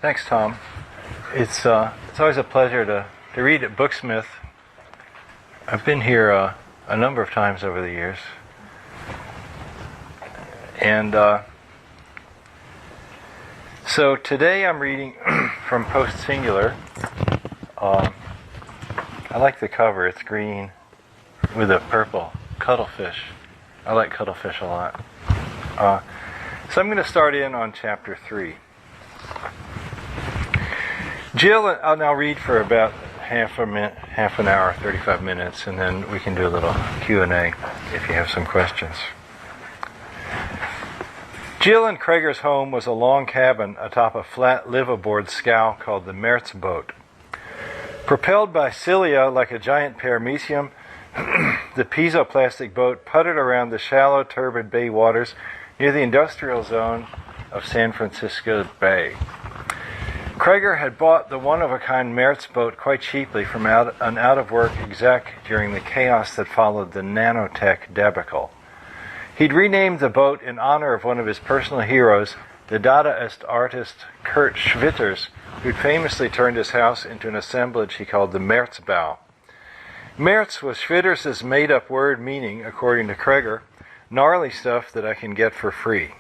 Thanks, Tom. It's always a pleasure to read at Booksmith. I've been here a number of times over the years. And so today I'm reading from POSTSINGULAR. I like the cover. It's green with a purple cuttlefish. I like cuttlefish a lot. So I'm going to start in on chapter 3. Jill, I'll now read for about half an hour, 35 minutes, and then we can do a little Q&A if you have some questions. Jill and Krager's home was a long cabin atop a flat live-aboard scow called the Mertz boat. Propelled by cilia like a giant paramecium, the piezo-plastic boat puttered around the shallow, turbid bay waters near the industrial zone of San Francisco Bay. Krager had bought the one-of-a-kind Mertz boat quite cheaply from an out-of-work exec during the chaos that followed the nanotech debacle. He'd renamed the boat in honor of one of his personal heroes, the Dadaist artist Kurt Schwitters, who'd famously turned his house into an assemblage he called the Merzbau. Mertz was Schwitters' made-up word meaning, according to Krager, gnarly stuff that I can get for free.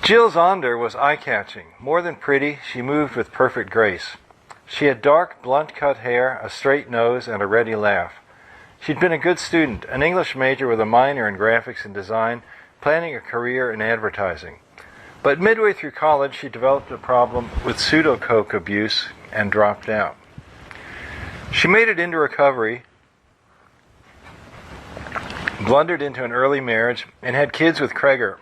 Jill's Onder was eye-catching. More than pretty, she moved with perfect grace. She had dark, blunt-cut hair, a straight nose, and a ready laugh. She'd been a good student, an English major with a minor in graphics and design, planning a career in advertising. But midway through college, she developed a problem with pseudo-coke abuse and dropped out. She made it into recovery, blundered into an early marriage, and had kids with Krager,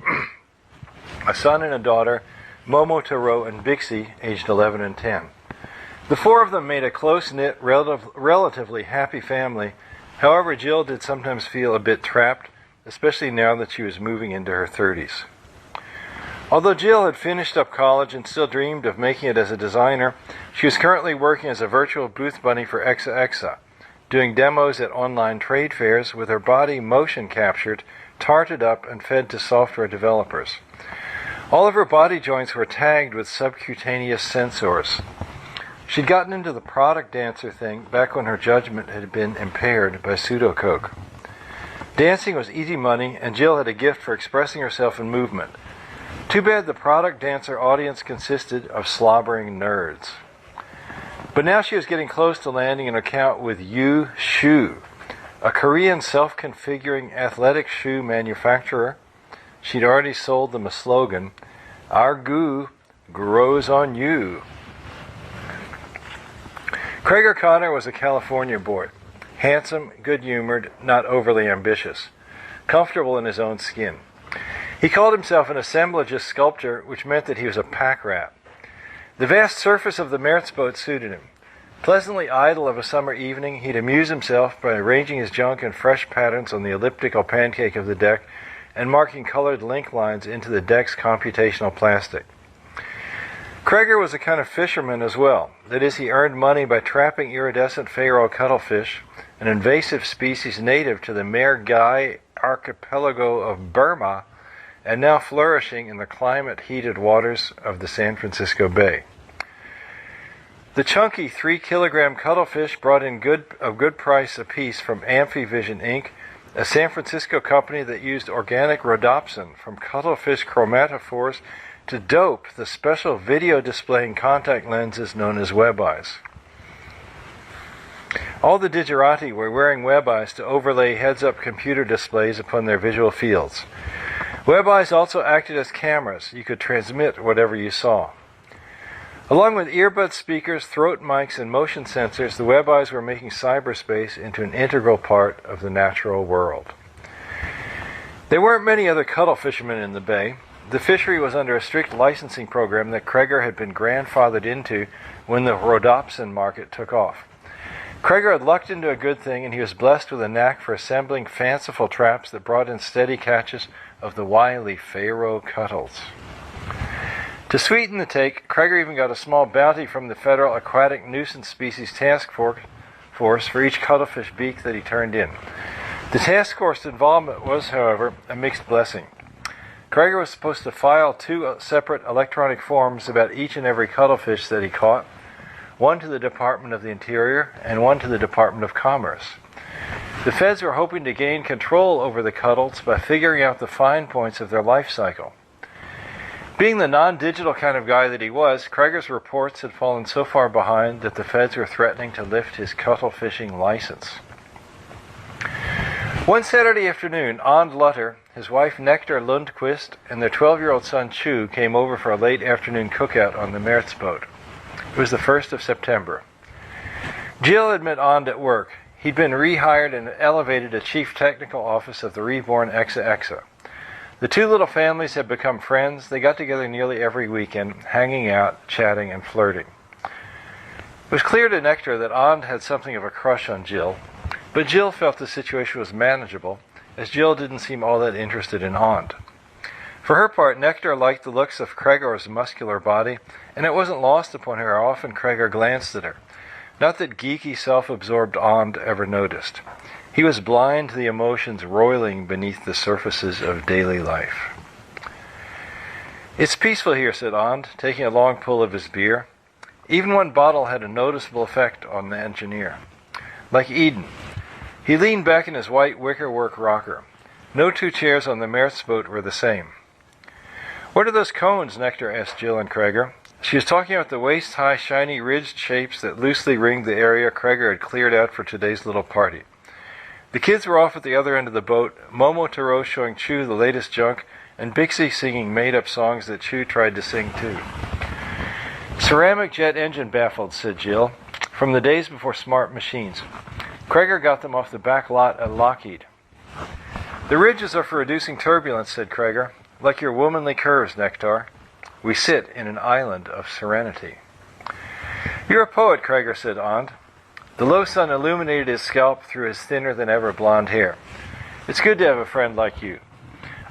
a son and a daughter, Momotaro and Bixie, aged 11 and 10. The four of them made a close-knit, relatively happy family. However, Jill did sometimes feel a bit trapped, especially now that she was moving into her 30s. Although Jill had finished up college and still dreamed of making it as a designer, she was currently working as a virtual booth bunny for Exa, doing demos at online trade fairs with her body motion captured, tarted up, and fed to software developers. All of her body joints were tagged with subcutaneous sensors. She'd gotten into the product dancer thing back when her judgment had been impaired by pseudo-coke. Dancing was easy money, and Jill had a gift for expressing herself in movement. Too bad the product dancer audience consisted of slobbering nerds. But now she was getting close to landing an account with Yu Shoe, a Korean self-configuring athletic shoe manufacturer. She'd already sold them a slogan, "Our goo grows on you." Krager Connor was a California boy, handsome, good-humored, not overly ambitious, comfortable in his own skin. He called himself an assemblageist sculptor, which meant that he was a pack rat. The vast surface of the Mertz boat suited him. Pleasantly idle of a summer evening, he'd amuse himself by arranging his junk in fresh patterns on the elliptical pancake of the deck and marking colored link lines into the deck's computational plastic. Krager was a kind of fisherman as well. That is, he earned money by trapping iridescent pharaoh cuttlefish, an invasive species native to the Mergai archipelago of Burma, and now flourishing in the climate-heated waters of the San Francisco Bay. The chunky 3-kilogram cuttlefish brought in a good price apiece from Amphivision Inc., a San Francisco company that used organic rhodopsin from cuttlefish chromatophores to dope the special video-displaying contact lenses known as web eyes. All the digerati were wearing web eyes to overlay heads-up computer displays upon their visual fields. Web eyes also acted as cameras. You could transmit whatever you saw. Along with earbud speakers, throat mics, and motion sensors, the web eyes were making cyberspace into an integral part of the natural world. There weren't many other cuttle fishermen in the bay. The fishery was under a strict licensing program that Krager had been grandfathered into when the rhodopsin market took off. Krager had lucked into a good thing, and he was blessed with a knack for assembling fanciful traps that brought in steady catches of the wily pharaoh cuttles. To sweeten the take, Krager even got a small bounty from the Federal Aquatic Nuisance Species Task Force for each cuttlefish beak that he turned in. The task force involvement was, however, a mixed blessing. Kreger was supposed to file 2 separate electronic forms about each and every cuttlefish that he caught, one to the Department of the Interior and one to the Department of Commerce. The feds were hoping to gain control over the cuttles by figuring out the fine points of their life cycle. Being the non-digital kind of guy that he was, Kreger's reports had fallen so far behind that the feds were threatening to lift his cuttle fishing license. One Saturday afternoon, And Lutter, his wife Nectar Lundquist, and their 12-year-old son Chu came over for a late afternoon cookout on the Mertz boat. It was the 1st of September. Jill had met And at work. He'd been rehired and elevated to chief technical office of the reborn Exa Exa. The 2 little families had become friends. They got together nearly every weekend, hanging out, chatting, and flirting. It was clear to Nectar that And had something of a crush on Jill, but Jill felt the situation was manageable, as Jill didn't seem all that interested in And. For her part, Nectar liked the looks of Kreger's muscular body, and it wasn't lost upon her how often Kreger glanced at her. Not that geeky, self-absorbed And ever noticed. He was blind to the emotions roiling beneath the surfaces of daily life. "It's peaceful here," said And, taking a long pull of his beer. Even one bottle had a noticeable effect on the engineer. Like Eden. He leaned back in his white wickerwork rocker. No 2 chairs on the Mertz boat were the same. "What are those cones?" Nectar asked Jill and Kreger. She was talking about the waist-high, shiny, ridged shapes that loosely ringed the area Kreger had cleared out for today's little party. The kids were off at the other end of the boat, Momo Taro showing Chu the latest junk, and Bixie singing made-up songs that Chu tried to sing too. "Ceramic jet engine baffled," said Jill, "from the days before smart machines. Kreger got them off the back lot at Lockheed." "The ridges are for reducing turbulence," said Kreger, "like your womanly curves, Nectar. We sit in an island of serenity." "You're a poet," Kreger said, And. The low sun illuminated his scalp through his thinner-than-ever blonde hair. "It's good to have a friend like you.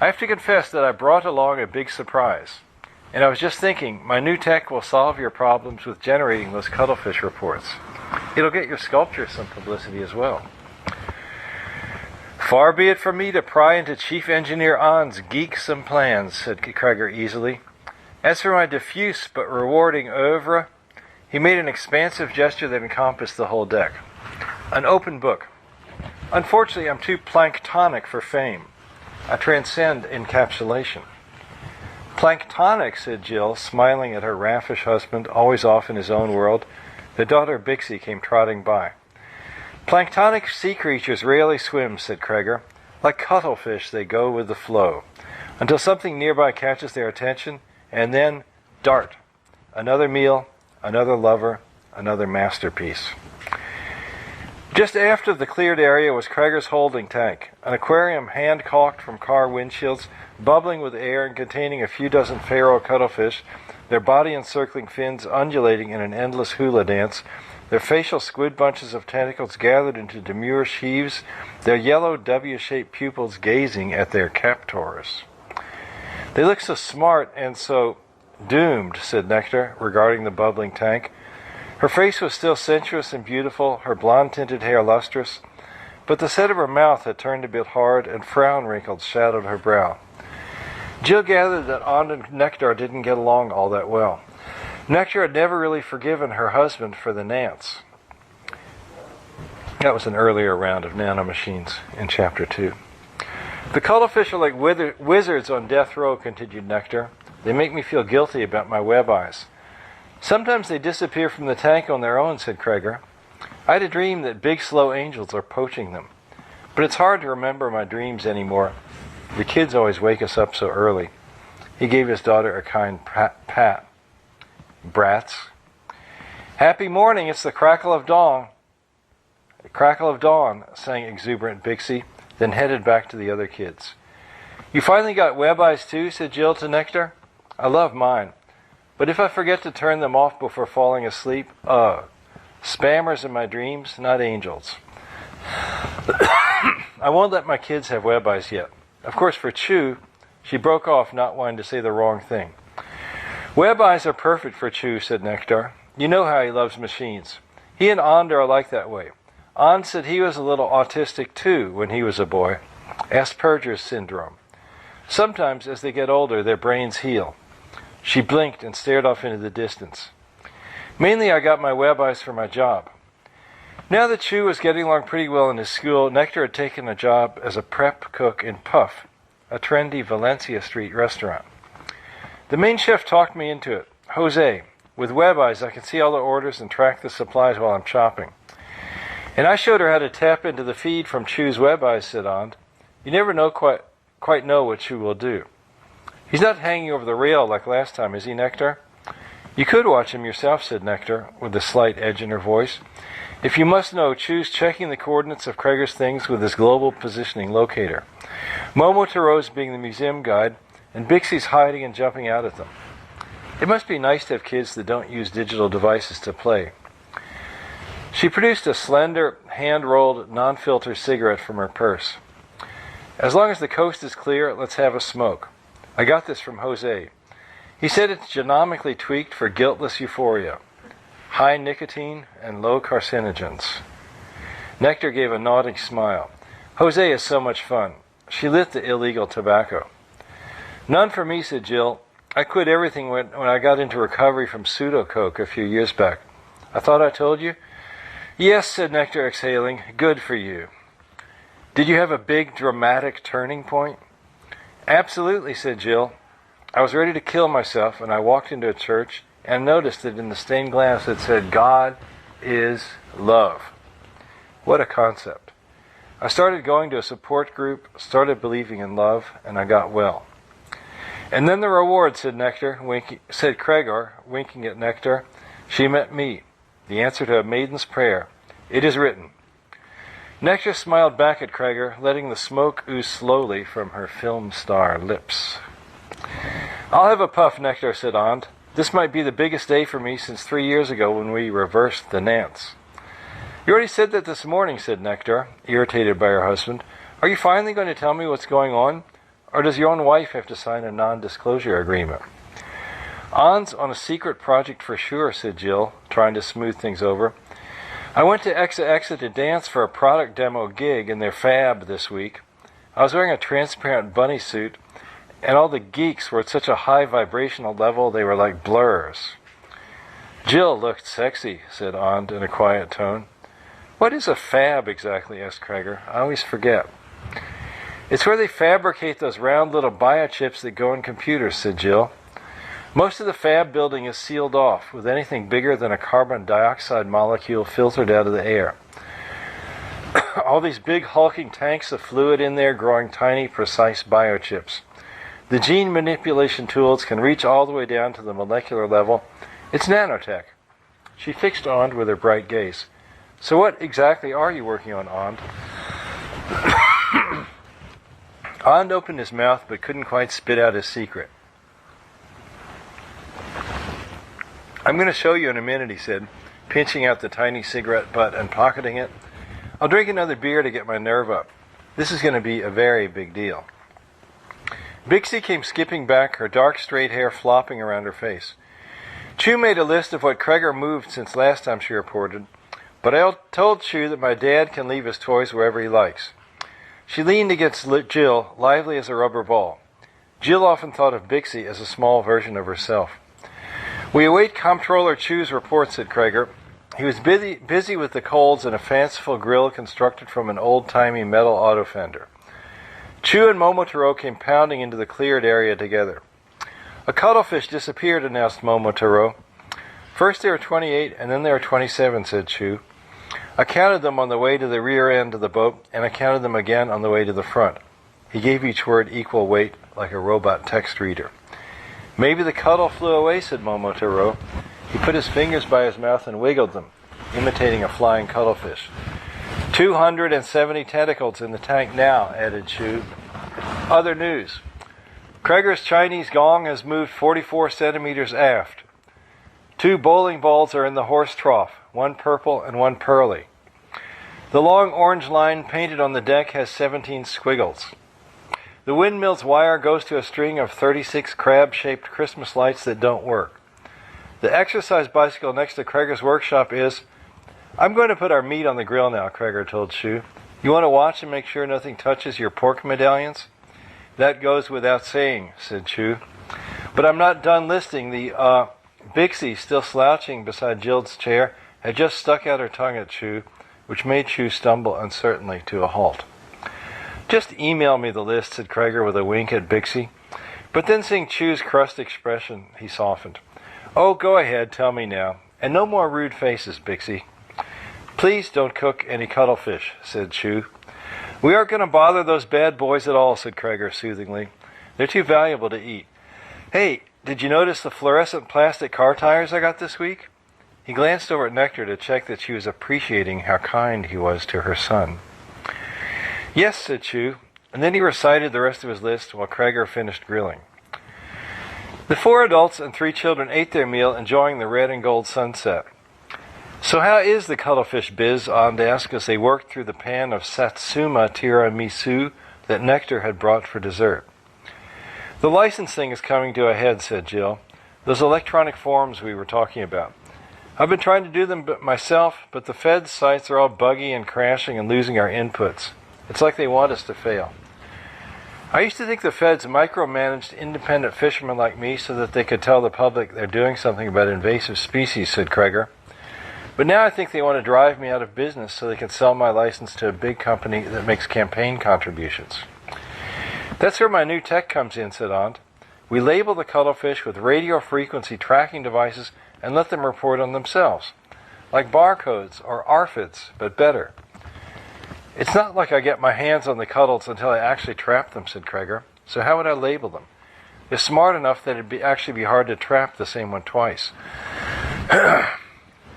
I have to confess that I brought along a big surprise. And I was just thinking, my new tech will solve your problems with generating those cuttlefish reports. It'll get your sculpture some publicity as well." "Far be it from me to pry into Chief Engineer And's geeksome plans," said Kreger easily. "As for my diffuse but rewarding oeuvre," he made an expansive gesture that encompassed the whole deck. "An open book. Unfortunately, I'm too planktonic for fame. I transcend encapsulation." "Planktonic," said Jill, smiling at her raffish husband, always off in his own world. The daughter Bixie came trotting by. "Planktonic sea creatures rarely swim," said Kreger. "Like cuttlefish, they go with the flow, until something nearby catches their attention, and then, dart. Another meal, another lover, another masterpiece." Just aft of the cleared area was Kreger's holding tank, an aquarium hand-caulked from car windshields, bubbling with air and containing a few dozen pharaoh cuttlefish, their body-encircling fins undulating in an endless hula dance, their facial squid bunches of tentacles gathered into demure sheaves, their yellow W-shaped pupils gazing at their captors. "They look so smart and so doomed," said Nectar, regarding the bubbling tank. Her face was still sensuous and beautiful, her blonde-tinted hair lustrous, but the set of her mouth had turned a bit hard, and frown wrinkles shadowed her brow. Jill gathered that And and Nectar didn't get along all that well. Nectar had never really forgiven her husband for the Nance. That was an earlier round of nanomachines in Chapter 2. "The cuttlefish are like wizards on death row," continued Nectar. "They make me feel guilty about my web eyes." "Sometimes they disappear from the tank on their own," said Kreger. "I had a dream that big slow angels are poaching them. But it's hard to remember my dreams anymore. The kids always wake us up so early." He gave his daughter a kind pat. "Brats." "Happy morning, it's the crackle of dawn." "The crackle of dawn," sang exuberant Bixie, then headed back to the other kids. "You finally got web eyes too?" said Jill to Nectar. "I love mine. But if I forget to turn them off before falling asleep, spammers in my dreams, not angels. I won't let my kids have web eyes yet. Of course, for Chu," she broke off, not wanting to say the wrong thing. "Web eyes are perfect for Chu," said Nectar. "You know how he loves machines. He and And are like that way. And said he was a little autistic too when he was a boy. Asperger's syndrome. Sometimes, as they get older, their brains heal. She blinked and stared off into the distance. Mainly I got my web eyes for my job. Now that Chu was getting along pretty well in his school, Nectar had taken a job as a prep cook in Puff, a trendy Valencia Street restaurant. The main chef talked me into it. Jose, with web eyes I can see all the orders and track the supplies while I'm shopping. And I showed her how to tap into the feed from Chu's web eyes, said Aunt. You never know quite know what Chu will do. He's not hanging over the rail like last time, is he, Nectar? You could watch him yourself, said Nectar, with a slight edge in her voice. If you must know, Chu's checking the coordinates of Kreger's things with his global positioning locator. Momotaro's being the museum guide, and Bixie's hiding and jumping out at them. It must be nice to have kids that don't use digital devices to play. She produced a slender, hand-rolled, non-filter cigarette from her purse. As long as the coast is clear, let's have a smoke. I got this from Jose. He said it's genomically tweaked for guiltless euphoria. High nicotine and low carcinogens. Nectar gave a nodding smile. Jose is so much fun. She lit the illegal tobacco. None for me, said Jill. I quit everything when I got into recovery from pseudo-coke a few years back. I thought I told you? Yes, said Nectar, exhaling. Good for you. Did you have a big, dramatic turning point? Absolutely, said Jill. I was ready to kill myself, and I walked into a church and noticed that in the stained glass it said, God is love. What a concept. I started going to a support group, started believing in love, and I got well. And then the reward, said Kreger, winking at Nectar. She met me, the answer to a maiden's prayer. It is written. Nectar smiled back at Kreger, letting the smoke ooze slowly from her film star lips. I'll have a puff, Nectar, said Aunt. This might be the biggest day for me since 3 years ago when we reversed the Nance. You already said that this morning, said Nectar, irritated by her husband. Are you finally going to tell me what's going on? Or does your own wife have to sign a non-disclosure agreement? Aunt's on a secret project for sure, said Jill, trying to smooth things over. I went to Exa to dance for a product demo gig in their fab this week. I was wearing a transparent bunny suit, and all the geeks were at such a high vibrational level they were like blurs. Jill looked sexy, said Aunt in a quiet tone. What is a fab exactly, asked Kreger. I always forget. It's where they fabricate those round little biochips that go in computers, said Jill. Most of the fab building is sealed off, with anything bigger than a carbon dioxide molecule filtered out of the air. All these big hulking tanks of fluid in there growing tiny, precise biochips. The gene manipulation tools can reach all the way down to the molecular level. It's nanotech. She fixed Aunt with her bright gaze. So what exactly are you working on, Aunt? Aunt opened his mouth but couldn't quite spit out his secret. I'm going to show you in a minute, he said, pinching out the tiny cigarette butt and pocketing it. I'll drink another beer to get my nerve up. This is going to be a very big deal. Bixie came skipping back, her dark straight hair flopping around her face. Chu made a list of what Kreger moved since last time she reported, but I told Chu that my dad can leave his toys wherever he likes. She leaned against Jill, lively as a rubber ball. Jill often thought of Bixie as a small version of herself. We await Comptroller Chu's report, said Kreger. He was busy with the coals in a fanciful grill constructed from an old-timey metal auto fender. Chu and Momotaro came pounding into the cleared area together. A cuttlefish disappeared, announced Momotaro. First there were 28, and then there were 27, said Chu. I counted them on the way to the rear end of the boat, and I counted them again on the way to the front. He gave each word equal weight, like a robot text reader. Maybe the cuttle flew away, said Momotaro. He put his fingers by his mouth and wiggled them, imitating a flying cuttlefish. 270 tentacles in the tank now, added Chu. Other news. Kreger's Chinese gong has moved 44 centimeters aft. 2 bowling balls are in the horse trough, one purple and one pearly. The long orange line painted on the deck has 17 squiggles. The windmill's wire goes to a string of 36 crab-shaped Christmas lights that don't work. The exercise bicycle next to Kreger's workshop is... I'm going to put our meat on the grill now, Kreger told Chu. You want to watch and make sure nothing touches your pork medallions? That goes without saying, said Chew. But I'm not done listing. The Bixie, still slouching beside Jill's chair, had just stuck out her tongue at Chew, which made Chew stumble uncertainly to a halt. Just email me the list, said Kreger with a wink at Bixie. But then seeing Chew's crushed expression, he softened. Oh, go ahead, tell me now. And no more rude faces, Bixie. Please don't cook any cuttlefish, said Chew. We aren't going to bother those bad boys at all, said Kreger soothingly. They're too valuable to eat. Hey, did you notice the fluorescent plastic car tires I got this week? He glanced over at Nectar to check that she was appreciating how kind he was to her son. Yes, said Chew, and then he recited the rest of his list while Kreger finished grilling. The 4 adults and 3 children ate their meal, enjoying the red and gold sunset. So how is the cuttlefish biz? Aunt asked as they worked through the pan of Satsuma tiramisu that Nectar had brought for dessert. The licensing is coming to a head, said Jill. Those electronic forms we were talking about. I've been trying to do them myself, but the Fed's sites are all buggy and crashing and losing our inputs. It's like they want us to fail. I used to think the Feds micromanaged independent fishermen like me so that they could tell the public they're doing something about invasive species, said Kreger. But now I think they want to drive me out of business so they can sell my license to a big company that makes campaign contributions. That's where my new tech comes in, said Aunt. We label the cuttlefish with radio frequency tracking devices and let them report on themselves. Like barcodes or ARFIDs, but better. It's not like I get my hands on the cuttles until I actually trap them, said Kreger. So how would I label them? They're smart enough that it'd actually be hard to trap the same one twice.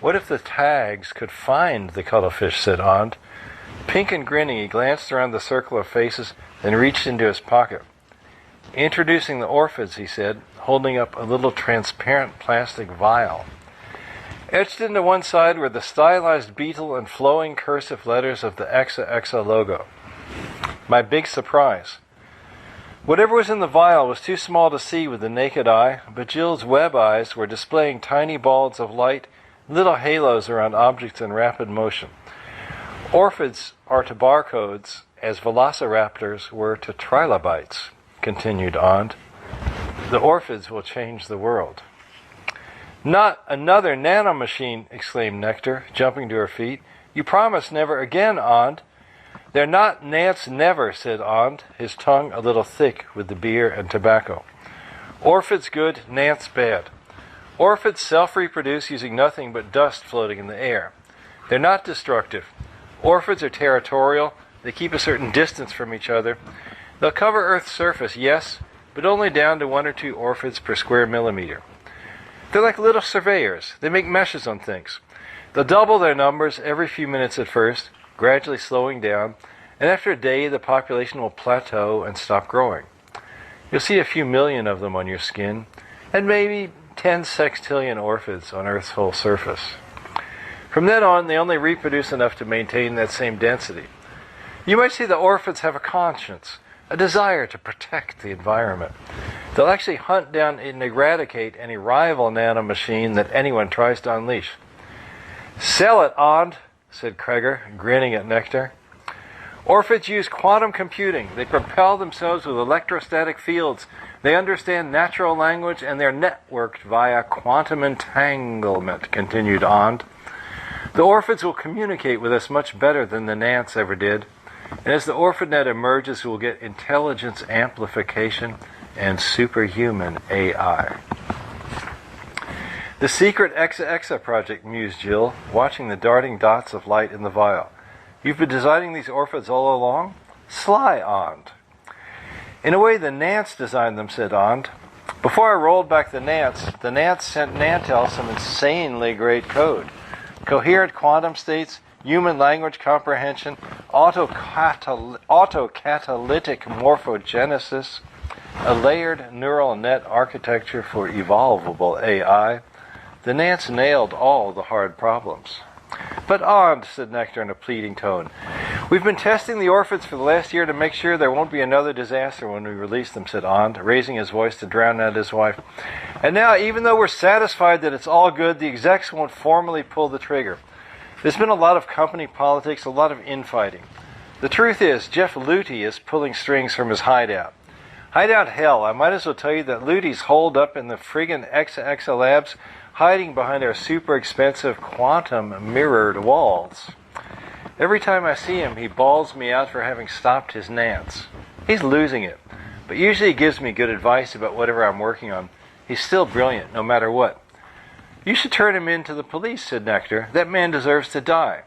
What if the tags could find the cuttlefish, said Aunt. Pink and grinning, he glanced around the circle of faces, then reached into his pocket. Introducing the orphids, he said, holding up a little transparent plastic vial. Etched into one side were the stylized beetle and flowing cursive letters of the Exa logo. My big surprise. Whatever was in the vial was too small to see with the naked eye, but Jill's web eyes were displaying tiny balls of light, little halos around objects in rapid motion. Orphids are to barcodes as velociraptors were to trilobites, continued Aunt. The orphids will change the world. Not another nanomachine, exclaimed Nectar, jumping to her feet. You promised never again, Aunt. They're not Nance never, said Aunt, his tongue a little thick with the beer and tobacco. Orphids good, Nance bad. Orphids self-reproduce using nothing but dust floating in the air. They're not destructive. Orphids are territorial. They keep a certain distance from each other. They'll cover Earth's surface, yes, but only down to 1 or 2 orphids per square millimeter. They're like little surveyors. They make meshes on things. They'll double their numbers every few minutes at first, gradually slowing down, and after a day the population will plateau and stop growing. You'll see a few million of them on your skin, and maybe 10 sextillion orphids on Earth's whole surface. From then on, they only reproduce enough to maintain that same density. You might say the orphids have a conscience, a desire to protect the environment. They'll actually hunt down and eradicate any rival nanomachine that anyone tries to unleash. Sell it, Aunt, said Kreger, grinning at Nectar. Orphids use quantum computing. They propel themselves with electrostatic fields. They understand natural language, and they're networked via quantum entanglement, continued Aunt. The orphids will communicate with us much better than the Nance ever did. And as the orphanet emerges, we'll get intelligence amplification and superhuman AI. The secret Exa project, mused Jill, watching the darting dots of light in the vial. You've been designing these orphids all along? Sly, Aunt. In a way, the Nance designed them, said Aunt. Before I rolled back the Nance sent Nantel some insanely great code. Coherent quantum states, human language comprehension, autocatalytic morphogenesis, a layered neural net architecture for evolvable AI. The Nance nailed all the hard problems. But Aunt, said Nectar in a pleading tone, we've been testing the orphids for the last year to make sure there won't be another disaster when we release them, said Aunt, raising his voice to drown out his wife. And now, even though we're satisfied that it's all good, the execs won't formally pull the trigger. There's been a lot of company politics, a lot of infighting. The truth is, Jeff Luty is pulling strings from his hideout. I doubt hell. I might as well tell you that Rudy's holed up in the friggin' XXL labs, hiding behind our super expensive quantum mirrored walls. Every time I see him, he bawls me out for having stopped his Nance. He's losing it, but usually he gives me good advice about whatever I'm working on. He's still brilliant, no matter what. You should turn him in to the police, said Nectar. That man deserves to die.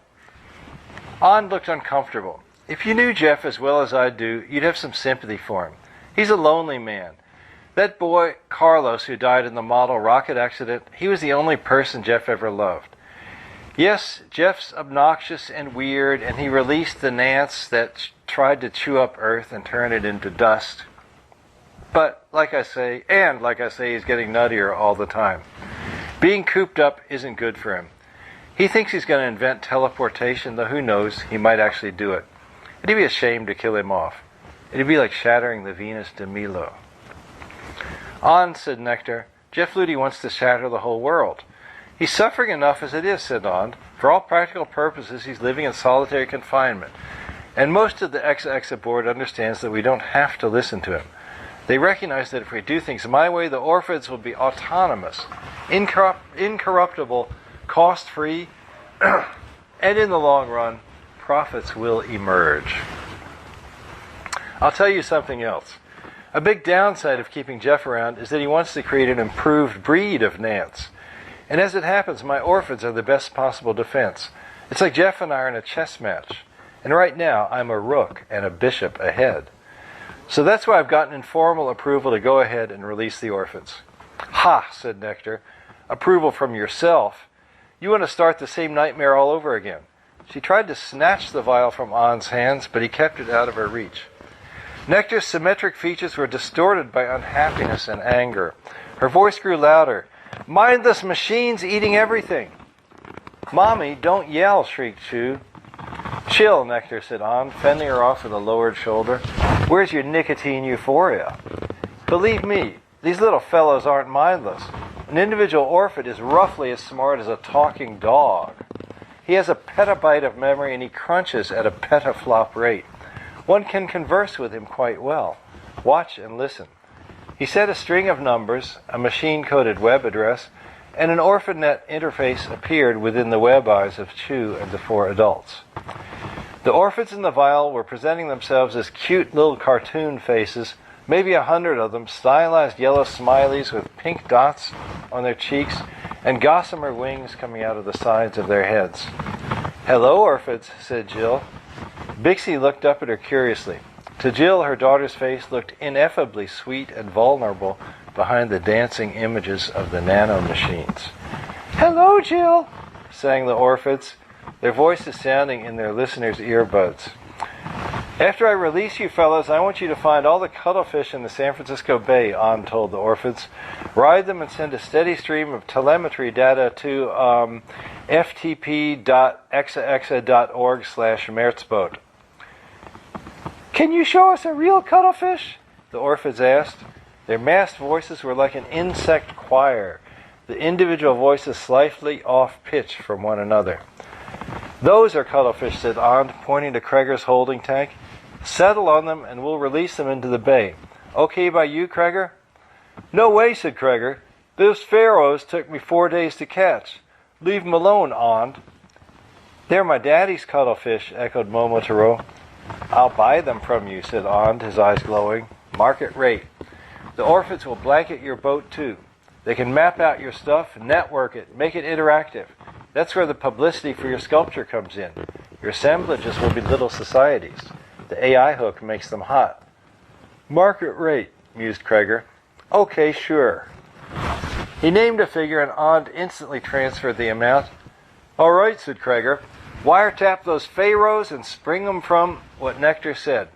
An looked uncomfortable. If you knew Jeff as well as I do, you'd have some sympathy for him. He's a lonely man. That boy, Carlos, who died in the model rocket accident, he was the only person Jeff ever loved. Yes, Jeff's obnoxious and weird, and he released the Nance that tried to chew up Earth and turn it into dust. But, like I say, he's getting nuttier all the time. Being cooped up isn't good for him. He thinks he's going to invent teleportation, though who knows, he might actually do it. It'd be a shame to kill him off. It'd be like shattering the Venus de Milo. An, said Nectar. Jeff Rudy wants to shatter the whole world. He's suffering enough as it is, said An. For all practical purposes, he's living in solitary confinement. And most of the XX board understands that we don't have to listen to him. They recognize that if we do things my way, the orphids will be autonomous, incorruptible, cost-free, and in the long run, profits will emerge. I'll tell you something else. A big downside of keeping Jeff around is that he wants to create an improved breed of Nance. And as it happens, my orphids are the best possible defense. It's like Jeff and I are in a chess match. And right now, I'm a rook and a bishop ahead. So that's why I've gotten informal approval to go ahead and release the orphids. Ha, said Nectar. Approval from yourself. You want to start the same nightmare all over again. She tried to snatch the vial from An's hands, but he kept it out of her reach. Nectar's symmetric features were distorted by unhappiness and anger. Her voice grew louder. Mindless machines eating everything. Mommy, don't yell, shrieked Chu. Chill, Nectar, said An, fending her off with a lowered shoulder. Where's your nicotine euphoria? Believe me, these little fellows aren't mindless. An individual orphid is roughly as smart as a talking dog. He has a petabyte of memory and he crunches at a petaflop rate. One can converse with him quite well. Watch and listen. He said a string of numbers, a machine-coded web address, and an OrphanNet interface appeared within the web eyes of Chu and the 4 adults. The orphids in the vial were presenting themselves as cute little cartoon faces, maybe 100 of them, stylized yellow smileys with pink dots on their cheeks and gossamer wings coming out of the sides of their heads. Hello, orphids, said Jill. Bixie looked up at her curiously. To Jill, her daughter's face looked ineffably sweet and vulnerable behind the dancing images of the nano-machines. Hello, Jill, sang the orphids, their voices sounding in their listeners' earbuds. After I release you fellows, I want you to find all the cuttlefish in the San Francisco Bay, An told the orphids. Ride them and send a steady stream of telemetry data to ftp.exa.org/Merzboat. Can you show us a real cuttlefish? The orphids asked. Their masked voices were like an insect choir, the individual voices slightly off-pitch from one another. Those are cuttlefish, said An, pointing to Kreger's holding tank. Settle on them and we'll release them into the bay. Okay by you, Kreger? No way, said Kreger. Those pharaohs took me 4 days to catch. Leave them alone, An. They're my daddy's cuttlefish, echoed Momotaro. I'll buy them from you, said An, his eyes glowing. Market rate. The orphids will blanket your boat, too. They can map out your stuff, network it, make it interactive. That's where the publicity for your sculpture comes in. Your assemblages will be little societies. The AI hook makes them hot. Market rate, mused Kreger. Okay, sure. He named a figure and An instantly transferred the amount. All right, said Kreger. Wiretap those pharaohs and spring them from what Nectar said.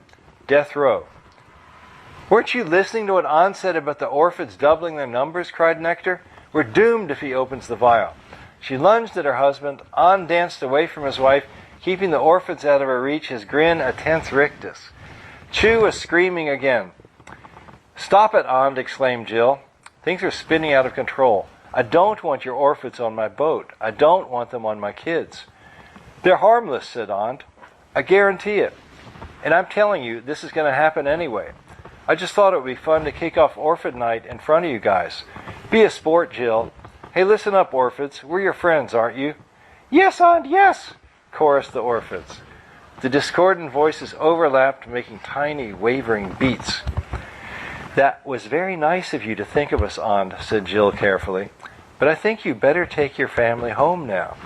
Death row. Weren't you listening to what An said about the orphids doubling their numbers? Cried Nectar. We're doomed if he opens the vial. She lunged at her husband. An danced away from his wife, keeping the orphids out of her reach, his grin a tenth rictus. Chu was screaming again. Stop it, An, exclaimed Jill. Things are spinning out of control. I don't want your orphids on my boat. I don't want them on my kids. They're harmless, said An. I guarantee it. And I'm telling you, this is going to happen anyway. I just thought it would be fun to kick off Orphid Night in front of you guys. Be a sport, Jill. Hey, listen up, Orphids. We're your friends, aren't you?" "Yes, Aunt, yes," chorused the Orphids. The discordant voices overlapped, making tiny, wavering beats. "That was very nice of you to think of us, Aunt," said Jill carefully. "But I think you better take your family home now.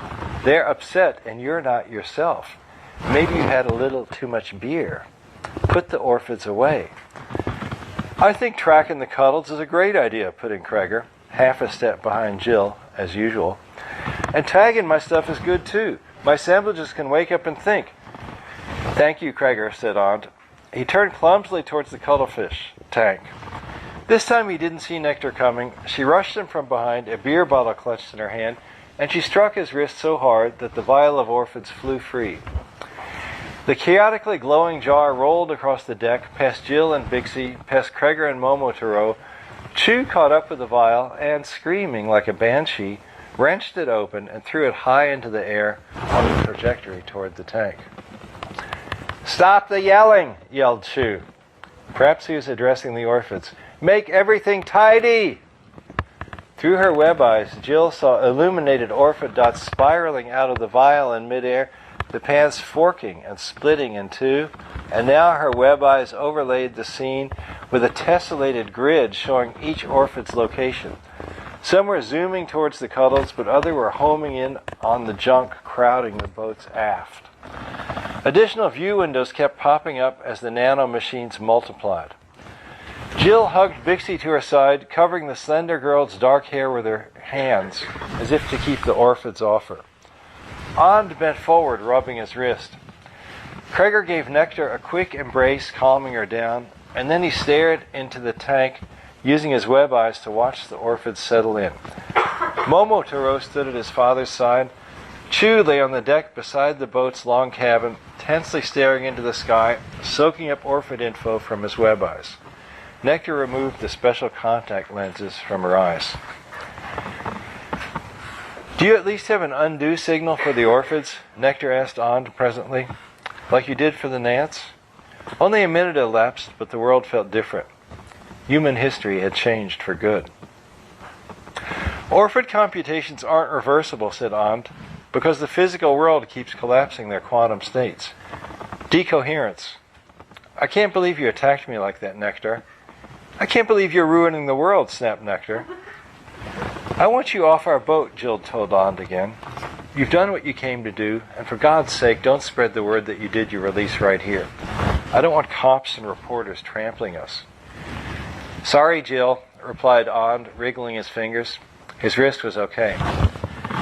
They're upset and you're not yourself. Maybe you had a little too much beer. Put the Orphids away." "I think tracking the Cuddles is a great idea," put in Kreger, half a step behind Jill, as usual. "And tagging my stuff is good, too. My assemblages can wake up and think." "Thank you, Kreger," said Aunt. He turned clumsily towards the cuttlefish tank. This time he didn't see Nectar coming. She rushed him from behind, a beer bottle clutched in her hand, and she struck his wrist so hard that the vial of Orphids flew free. The chaotically glowing jar rolled across the deck, past Jill and Bixie, past Kreger and Momotaro. Chew caught up with the vial and, screaming like a banshee, wrenched it open and threw it high into the air on the trajectory toward the tank. "Stop the yelling!" yelled Chew. Perhaps he was addressing the Orphids. "Make everything tidy!" Through her web eyes, Jill saw illuminated Orphid dots spiraling out of the vial in midair, the pants forking and splitting in two, and now her web eyes overlaid the scene with a tessellated grid showing each Orphid's location. Some were zooming towards the Cuddles, but others were homing in on the junk crowding the boats aft. Additional view windows kept popping up as the nano-machines multiplied. Jill hugged Bixie to her side, covering the slender girl's dark hair with her hands, as if to keep the Orphids off her. Ond bent forward, rubbing his wrist. Kreger gave Nectar a quick embrace, calming her down, and then he stared into the tank, using his web eyes to watch the Orphids settle in. Momotaro stood at his father's side. Chew lay on the deck beside the boat's long cabin, tensely staring into the sky, soaking up Orphid info from his web eyes. Nectar removed the special contact lenses from her eyes. "Do you at least have an undo signal for the Orphids?" Nectar asked Ond presently. "Like you did for the Nants?" Only a minute elapsed, but the world felt different. Human history had changed for good. "Orphid computations aren't reversible," said Ond, "because the physical world keeps collapsing their quantum states. Decoherence." "I can't believe you attacked me like that, Nectar." "I can't believe you're ruining the world," snapped Nectar. "I want you off our boat," Jill told Ond again. "You've done what you came to do, and for God's sake, don't spread the word that you did your release right here. I don't want cops and reporters trampling us." "Sorry, Jill," replied Ond, wriggling his fingers. His wrist was okay.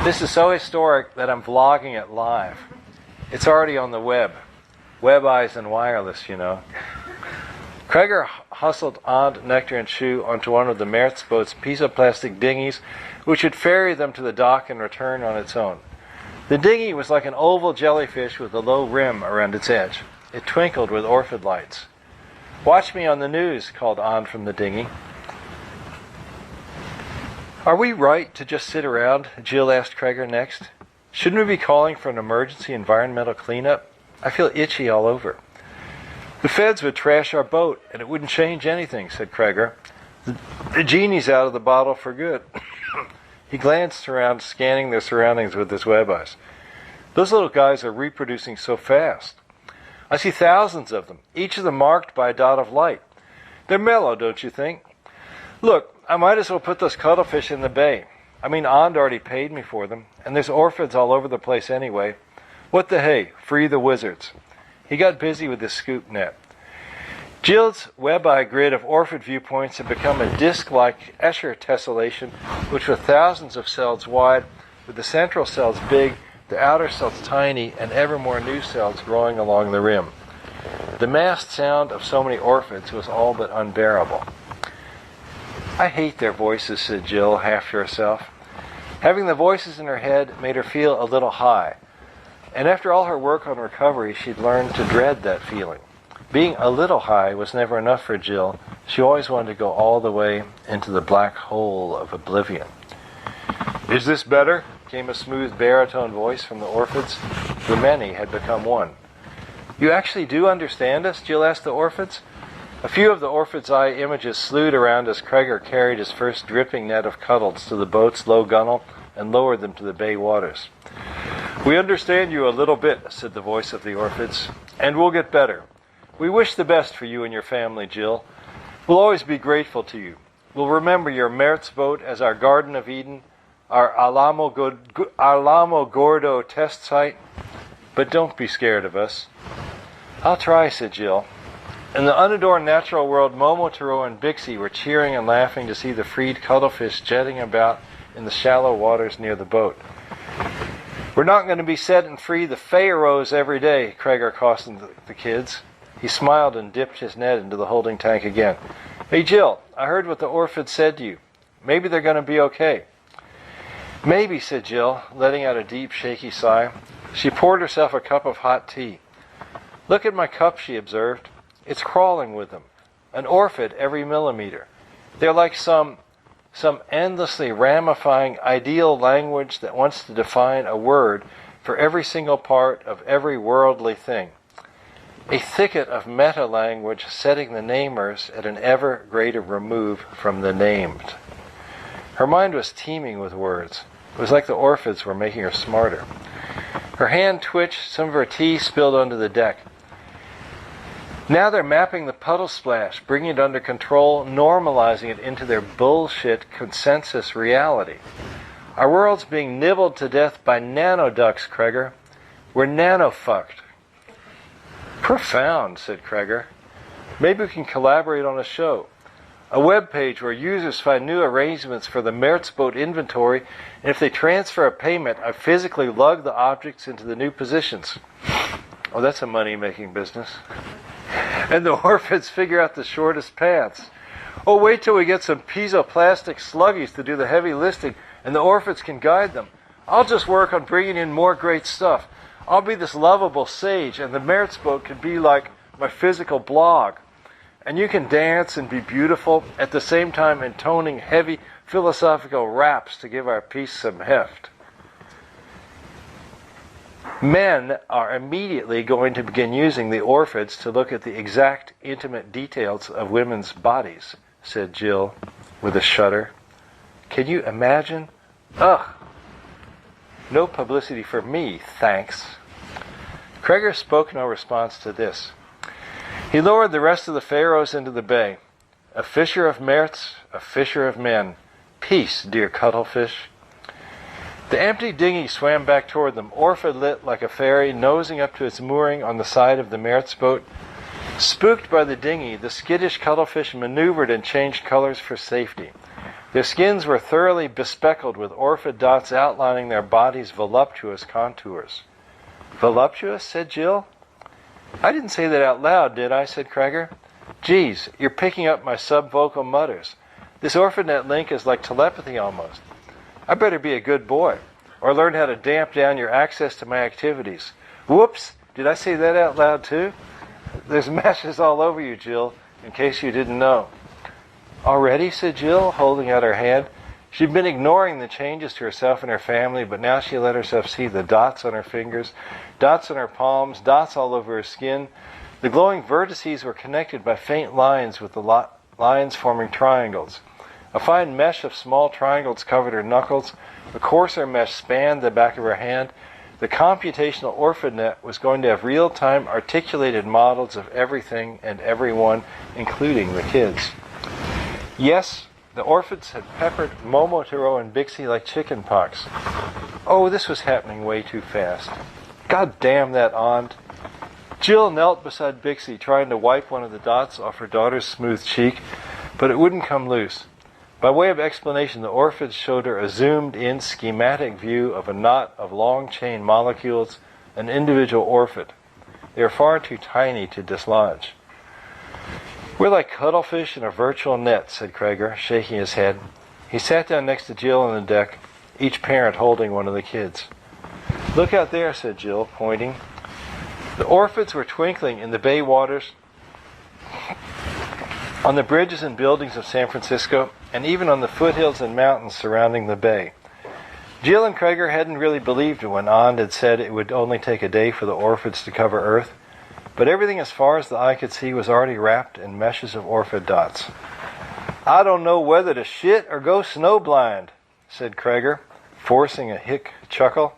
"This is so historic that I'm vlogging it live. It's already on the web. Web eyes and wireless, you know." Kreger hustled Ond, Nectar, and Chew onto one of the Mertz boat's piece-of-plastic dinghies, which would ferry them to the dock and return on its own. The dinghy was like an oval jellyfish with a low rim around its edge. It twinkled with Orphid lights. "Watch me on the news," called Ond from the dinghy. "Are we right to just sit around?" Jill asked Kreger next. "Shouldn't we be calling for an emergency environmental cleanup? I feel itchy all over." "The feds would trash our boat, and it wouldn't change anything," said Kreger. The genie's out of the bottle for good." He glanced around, scanning their surroundings with his web eyes. "Those little guys are reproducing so fast. I see thousands of them, each of them marked by a dot of light. They're mellow, don't you think? Look, I might as well put those cuttlefish in the bay. I mean, Ond already paid me for them, and there's Orphids all over the place anyway. What the hey, free the wizards." He got busy with his scoop net. Jill's web-eye grid of Orphid viewpoints had become a disc-like Escher tessellation, which was thousands of cells wide, with the central cells big, the outer cells tiny, and ever more new cells growing along the rim. The massed sound of so many Orphids was all but unbearable. "I hate their voices," said Jill, half to herself. Having the voices in her head made her feel a little high. And after all her work on recovery, she'd learned to dread that feeling. Being a little high was never enough for Jill. She always wanted to go all the way into the black hole of oblivion. "Is this better?" came a smooth baritone voice from the Orphids. The many had become one. "You actually do understand us?" Jill asked the Orphids. A few of the orphid's eye images slewed around as Kreger carried his first dripping net of cuddles to the boat's low gunwale and lowered them to the bay waters. "We understand you a little bit," said the voice of the orphids, "and we'll get better. We wish the best for you and your family, Jill. We'll always be grateful to you. We'll remember your Mertz boat as our Garden of Eden, our Alamo Gordo test site. But don't be scared of us." "I'll try," said Jill. In the unadorned natural world, Momotaro and Bixie were cheering and laughing to see the freed cuttlefish jetting about in the shallow waters near the boat. "We're not going to be setting free the pharaohs every day," Kreger cautioned the kids. He smiled and dipped his net into the holding tank again. "Hey, Jill, I heard what the orphids said to you. Maybe they're going to be okay." "Maybe," said Jill, letting out a deep, shaky sigh. She poured herself a cup of hot tea. "Look at my cup," she observed. "It's crawling with them. An orphid every millimeter. They're like some endlessly ramifying ideal language that wants to define a word for every single part of every worldly thing. A thicket of meta-language setting the namers at an ever greater remove from the named." Her mind was teeming with words. It was like the orphids were making her smarter. Her hand twitched, some of her tea spilled onto the deck. "Now they're mapping the puddle splash, bringing it under control, normalizing it into their bullshit consensus reality. Our world's being nibbled to death by nanoducks, Kreger. We're nano-fucked." "Profound," said Kreger. "Maybe we can collaborate on a show. A web page where users find new arrangements for the Mertz boat inventory, and if they transfer a payment, I physically lug the objects into the new positions." Oh, that's a money-making business. "And the orphids figure out the shortest paths. Oh, wait till we get some piezoplastic sluggies to do the heavy lifting, and the orphids can guide them. I'll just work on bringing in more great stuff. I'll be this lovable sage, and the Mertz boat can be like my physical blog. And you can dance and be beautiful, at the same time intoning heavy philosophical raps to give our piece some heft. Men are immediately going to begin using the orphids to look at the exact intimate details of women's bodies," said Jill with a shudder. "Can you imagine? Ugh! No publicity for me, thanks." Kreger spoke no response to this. He lowered the rest of the pharaohs into the bay. "A fisher of Mertz, a fisher of men. Peace, dear cuttlefish." The empty dinghy swam back toward them, orphid-lit like a fairy, nosing up to its mooring on the side of the Mertz boat. Spooked by the dinghy, the skittish cuttlefish maneuvered and changed colors for safety. Their skins were thoroughly bespeckled with orphid dots outlining their bodies' voluptuous contours. "Voluptuous?" said Jill. "I didn't say that out loud, did I?" said Kreger. "Geez, you're picking up my subvocal mutters. This OrphanNet link is like telepathy almost. I better be a good boy, or learn how to damp down your access to my activities. Whoops! Did I say that out loud too? There's meshes all over you, Jill, in case you didn't know." "Already?" said Jill, holding out her hand. She'd been ignoring the changes to herself and her family, but now she let herself see the dots on her fingers, dots on her palms, dots all over her skin. The glowing vertices were connected by faint lines, with the lines forming triangles. A fine mesh of small triangles covered her knuckles. A coarser mesh spanned the back of her hand. The computational OrphanNet was going to have real-time articulated models of everything and everyone, including the kids. Yes, the orphids had peppered Momotaro and Bixie like chicken pox. Oh, this was happening way too fast. God damn that aunt. Jill knelt beside Bixie, trying to wipe one of the dots off her daughter's smooth cheek, but it wouldn't come loose. By way of explanation, the orphids showed her a zoomed-in schematic view of a knot of long-chain molecules, an individual orphid. They are far too tiny to dislodge. "We're like cuttlefish in a virtual net," said Kreger, shaking his head. He sat down next to Jill on the deck, each parent holding one of the kids. "Look out there," said Jill, pointing. The orphids were twinkling in the bay waters, on the bridges and buildings of San Francisco, and even on the foothills and mountains surrounding the bay. Jill and Kreger hadn't really believed it when Ond had said it would only take a day for the orphids to cover Earth. but everything as far as the eye could see was already wrapped in meshes of orphid dots. "I don't know whether to shit or go snowblind," said Kreger, forcing a hick chuckle.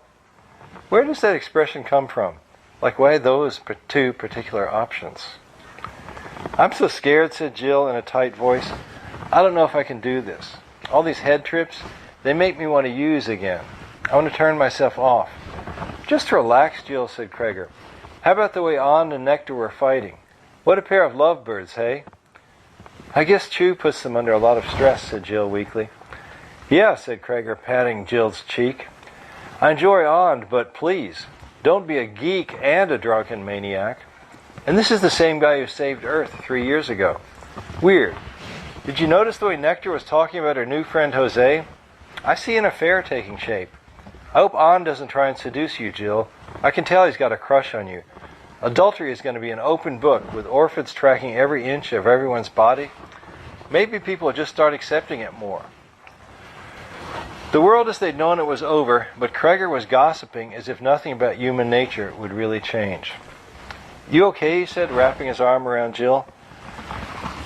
Where does that expression come from? Like, why those two particular options? "I'm so scared," said Jill in a tight voice. "I don't know if I can do this. All these head trips, they make me want to use again. I want to turn myself off." "Just relax, Jill," said Kreger. "How about the way On and Nectar were fighting? What a pair of lovebirds, hey?" "I guess Chew puts them under a lot of stress," said Jill weakly. "Yeah," said Kreger, patting Jill's cheek. "I enjoy On, but please, don't be a geek and a drunken maniac. And this is the same guy who saved Earth 3 years ago. Weird. Did you notice the way Nectar was talking about her new friend Jose? I see an affair taking shape. I hope On doesn't try and seduce you, Jill. I can tell he's got a crush on you. Adultery is going to be an open book, with orphids tracking every inch of everyone's body. Maybe people will just start accepting it more." The world as they'd known it was over, but Kreger was gossiping as if nothing about human nature would really change. "You okay?" he said, wrapping his arm around Jill.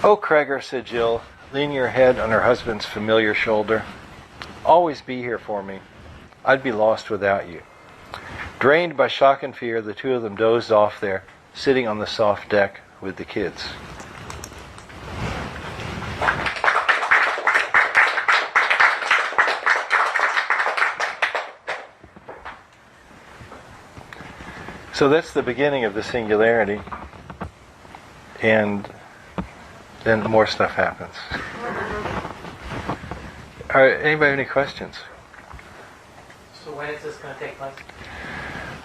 "Oh, Kreger," said Jill, leaning her head on her husband's familiar shoulder. "Always be here for me. I'd be lost without you." Drained by shock and fear, the two of them dozed off there, sitting on the soft deck with the kids. So that's the beginning of the singularity, and then more stuff happens. All right, anybody have any questions? So when is this going to take place?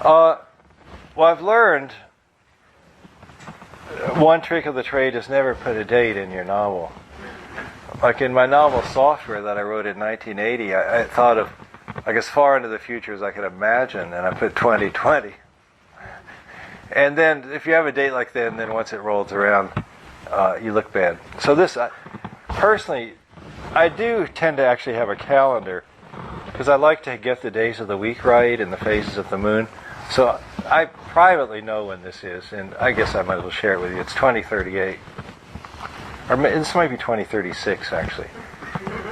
Well, I've learned one trick of the trade is never put a date in your novel. Like in my novel Software that I wrote in 1980, I thought of like as far into the future as I could imagine, and I put 2020. And then if you have a date like that, and then once it rolls around, you look bad. So this, personally, I do tend to actually have a calendar because I like to get the days of the week right and the phases of the moon. So I privately know when this is, and I guess I might as well share it with you. It's 2038. Or this might be 2036, actually.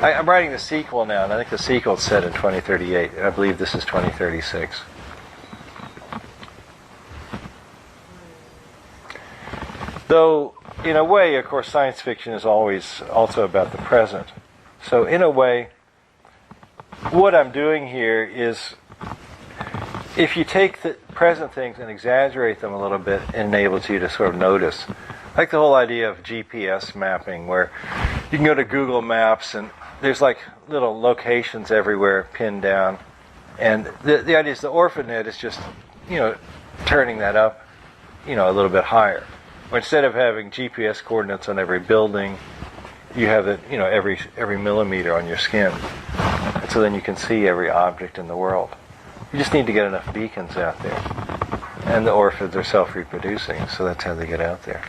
I'm writing the sequel now, and I think the sequel's set in 2038, and I believe this is 2036. Though, in a way, of course, science fiction is always also about the present. So, in a way, what I'm doing here is, if you take the present things and exaggerate them a little bit, it enables you to sort of notice. Like the whole idea of GPS mapping, where you can go to Google Maps and there's like little locations everywhere pinned down. And the idea is the orphanet is just, turning that up, a little bit higher. Or instead of having GPS coordinates on every building, you have it, every millimeter on your skin. And so then you can see every object in the world. You just need to get enough beacons out there. And the orphids are self-reproducing, so that's how they get out there.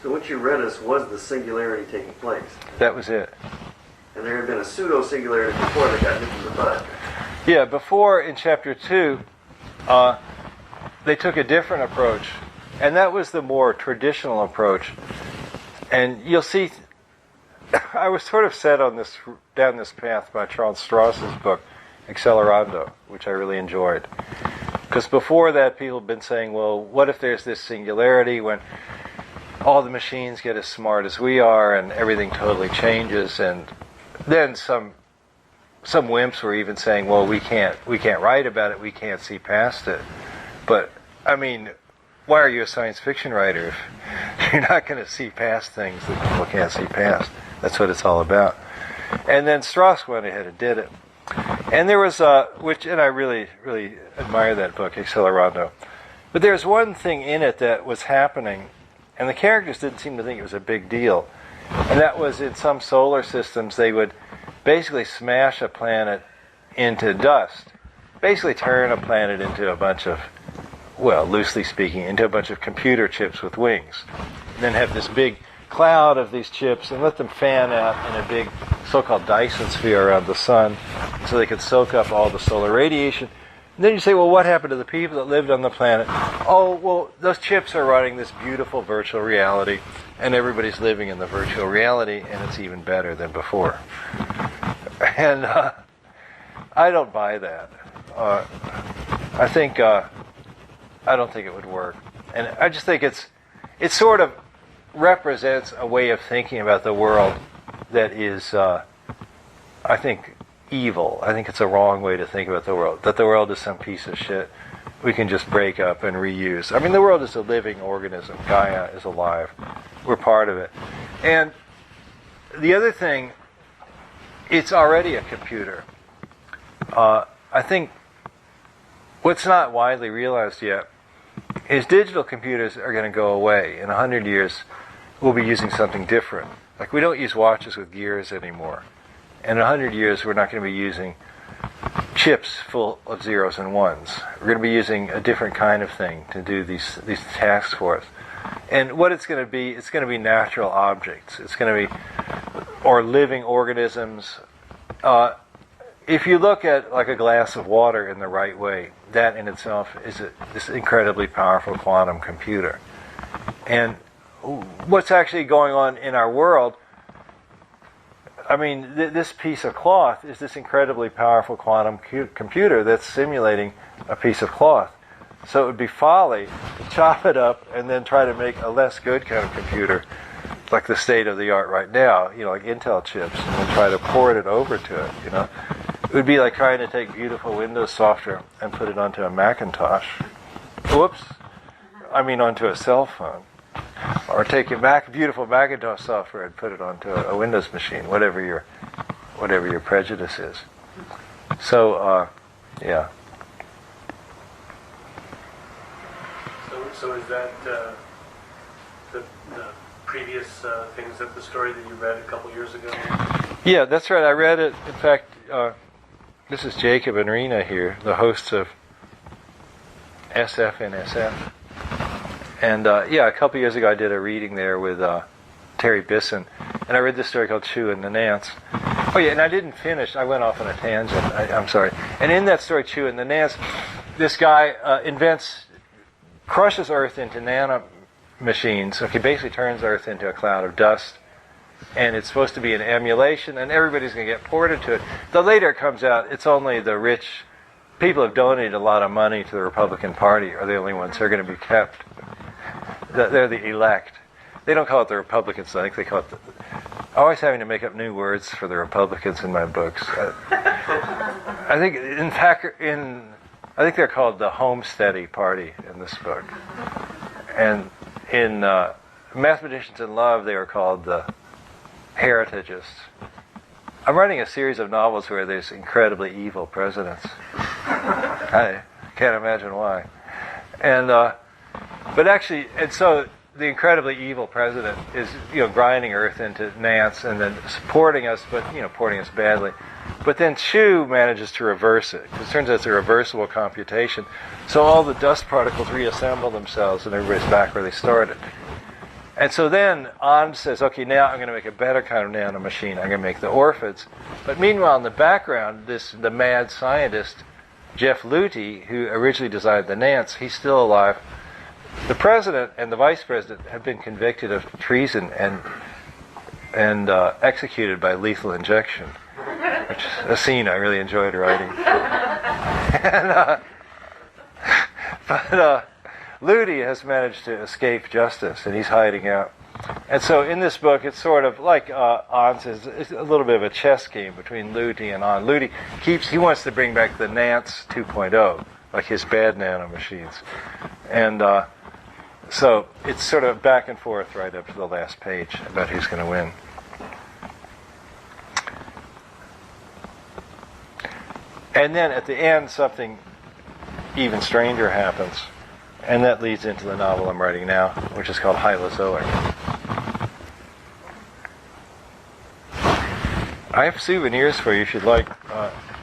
So what you read us was the singularity taking place. That was it. And there had been a pseudo-singularity before that got nipped in the bud. Yeah, before in chapter 2, they took a different approach. And that was the more traditional approach. And you'll see, I was sort of set on down this path by Charles Strauss's book, Accelerando, which I really enjoyed. Because before that, people have been saying, well, what if there's this singularity when all the machines get as smart as we are and everything totally changes? And then some wimps were even saying, well, we can't write about it, we can't see past it. But, I mean, why are you a science fiction writer if you're not going to see past things that people can't see past? That's what it's all about. And then Strauss went ahead and did it. And there was, and I really, really admire that book, Accelerando. But there's one thing in it that was happening, and the characters didn't seem to think it was a big deal. And that was in some solar systems, they would basically smash a planet into dust. Basically turn a planet into a bunch of, well, loosely speaking, into a bunch of computer chips with wings. And then have this big cloud of these chips and let them fan out in a big so-called Dyson sphere around the sun so they could soak up all the solar radiation, And then you say, well, what happened to the people that lived on the planet? Oh, well, those chips are running this beautiful virtual reality, and everybody's living in the virtual reality, and it's even better than before. And I don't buy that. I don't think it would work. And I just think it sort of represents a way of thinking about the world that is, I think, evil. I think it's a wrong way to think about the world. That the world is some piece of shit we can just break up and reuse. I mean, the world is a living organism. Gaia is alive. We're part of it. And the other thing, it's already a computer. I think what's not widely realized yet is digital computers are going to go away. In 100 years, we'll be using something different. Like, we don't use watches with gears anymore. In 100 years, we're not going to be using chips full of zeros and ones. We're going to be using a different kind of thing to do these tasks for us. And what it's going to be natural objects. It's going to be, or living organisms. If you look at like a glass of water in the right way, that in itself is this incredibly powerful quantum computer. And what's actually going on in our world, I mean, this piece of cloth is this incredibly powerful quantum computer that's simulating a piece of cloth. So it would be folly to chop it up and then try to make a less good kind of computer, like the state of the art right now, like Intel chips, and then try to port it over to it, It would be like trying to take beautiful Windows software and put it onto a Macintosh. Whoops. I mean onto a cell phone. Or take a beautiful Macintosh software and put it onto a Windows machine, whatever your prejudice is. So, yeah. So is that the previous things that the story that you read a couple years ago? Yeah, that's right. I read it. In fact, this is Jacob and Rena here, the hosts of SF and SF. And a couple years ago I did a reading there with Terry Bisson, and I read this story called Chew and the Nance. Oh yeah, and I didn't finish. I went off on a tangent. I'm sorry. And in that story, Chew and the Nance, this guy crushes Earth into nano machines. Okay, basically turns Earth into a cloud of dust. And it's supposed to be an emulation, and everybody's going to get ported to it. Though later it comes out, it's only the rich people who have donated a lot of money to the Republican Party are the only ones who are going to be kept. They're the elect. They don't call it the Republicans. I think they call it always having to make up new words for the Republicans in my books. I think, in fact, I think they're called the Homesteady Party in this book. And in Mathematicians in Love, they were called the Heritagists. I'm writing a series of novels where there's incredibly evil presidents. I can't imagine why. And so the incredibly evil president is, grinding Earth into Nance and then supporting us, but porting us badly. But then Chew manages to reverse it. It turns out it's a reversible computation. So all the dust particles reassemble themselves, and everybody's back where they started. And so then On says, okay, now I'm going to make a better kind of nanomachine. I'm going to make the Orphids. But meanwhile, in the background, the mad scientist, Jeff Lutie, who originally designed the Nance, he's still alive. The president and the vice president have been convicted of treason and executed by lethal injection, which is a scene I really enjoyed writing. But Lutie has managed to escape justice, and he's hiding out. And so in this book, it's sort of like On says, it's a little bit of a chess game between Lutie and On. Lutie he wants to bring back the Nance 2.0, like his bad nanomachines. And so it's sort of back and forth right up to the last page about who's going to win. And then at the end, something even stranger happens. And that leads into the novel I'm writing now, which is called Hylozoic. I have souvenirs for you if you'd like.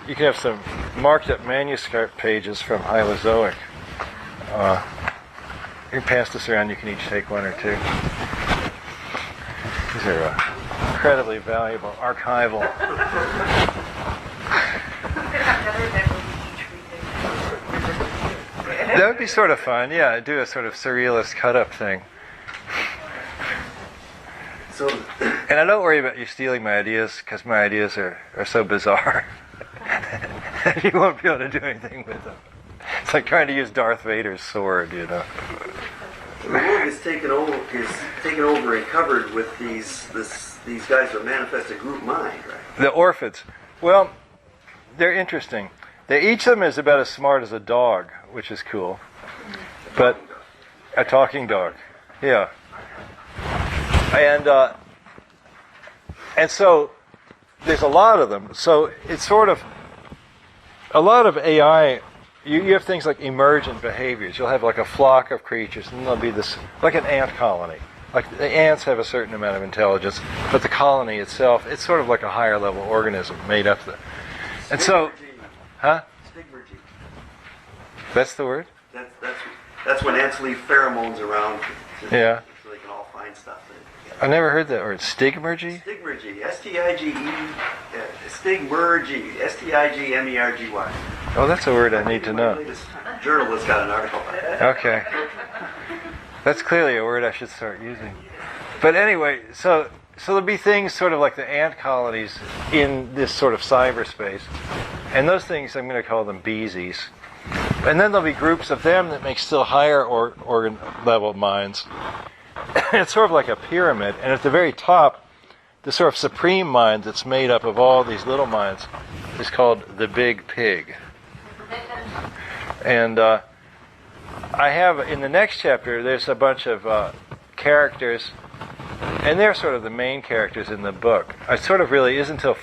You can have some marked up manuscript pages from Hylozoic. You can pass this around. You can each take one or two. These are incredibly valuable archival. That would be sort of fun, yeah. Do a sort of surrealist cut-up thing. So, And I don't worry about you stealing my ideas, because my ideas are so bizarre. You won't be able to do anything with them. It's like trying to use Darth Vader's sword, you know. the world is taken over and covered with these guys that manifest a group mind, right? The orphids. Well, they're interesting. Each of them is about as smart as a dog, which is cool. But a talking dog, yeah. And so there's a lot of them. So it's sort of a lot of AI. You have things like emergent behaviors. You'll have like a flock of creatures, and there'll be this like an ant colony. Like the ants have a certain amount of intelligence, but the colony itself, it's sort of like a higher level organism made up. And so, huh? Stigmergy. That's the word? That's when ants leave pheromones around. Yeah. So they can all find stuff. I never heard that word. Stigmergy? Stigmergy. S-T-I-G-E. Stigmergy. S-T-I-G-M-E-R-G-Y. Oh, that's a word I need to know. This journalist got an article about it. Okay. That's clearly a word I should start using. But anyway, so there'll be things sort of like the ant colonies in this sort of cyberspace. And those things, I'm going to call them beesies. And then there'll be groups of them that make still higher organ level minds. It's sort of like a pyramid. And at the very top, the sort of supreme mind that's made up of all these little minds is called the Big Pig. And I have, in the next chapter, there's a bunch of characters, and they're sort of the main characters in the book. I sort of really, isn't until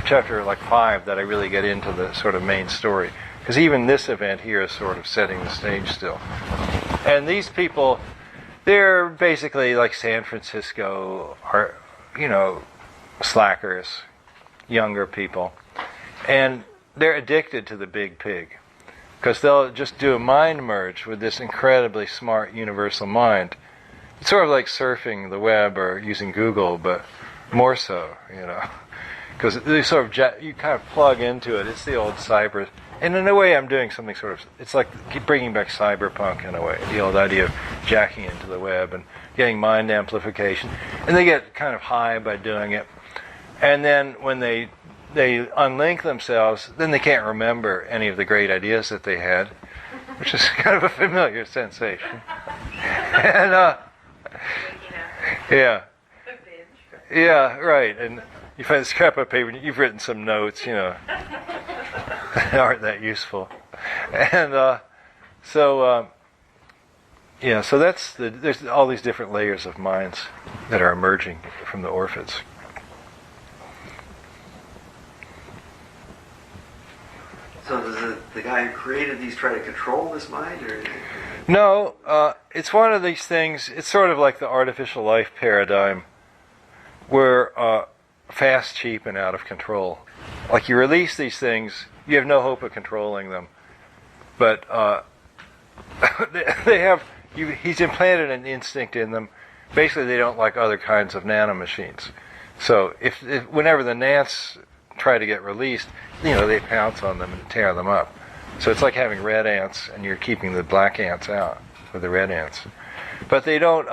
chapter 5 that I really get into the sort of main story. Because even this event here is sort of setting the stage still. And these people, they're basically like San Francisco, are, slackers, younger people. And they're addicted to the Big Pig. Because they'll just do a mind merge with this incredibly smart universal mind. It's sort of like surfing the web or using Google, but more so, Because they sort of you kind of plug into it. It's the old cyber. And in a way, I'm doing something sort of. It's like bringing back cyberpunk in a way. The old idea of jacking into the web and getting mind amplification, and they get kind of high by doing it. And then when they unlink themselves, then they can't remember any of the great ideas that they had, which is kind of a familiar sensation. And yeah, right. And you find this scrap of paper, you've written some notes, that aren't that useful. And so there's all these different layers of minds that are emerging from the orphids. So does the guy who created these try to control this mind, or? No, it's one of these things. It's sort of like the artificial life paradigm, where fast, cheap, and out of control. Like you release these things, you have no hope of controlling them, but they have. He's implanted an instinct in them. Basically, they don't like other kinds of nanomachines. So if whenever the gnats try to get released, they pounce on them and tear them up. So it's like having red ants, and you're keeping the black ants out, or the red ants. But they don't.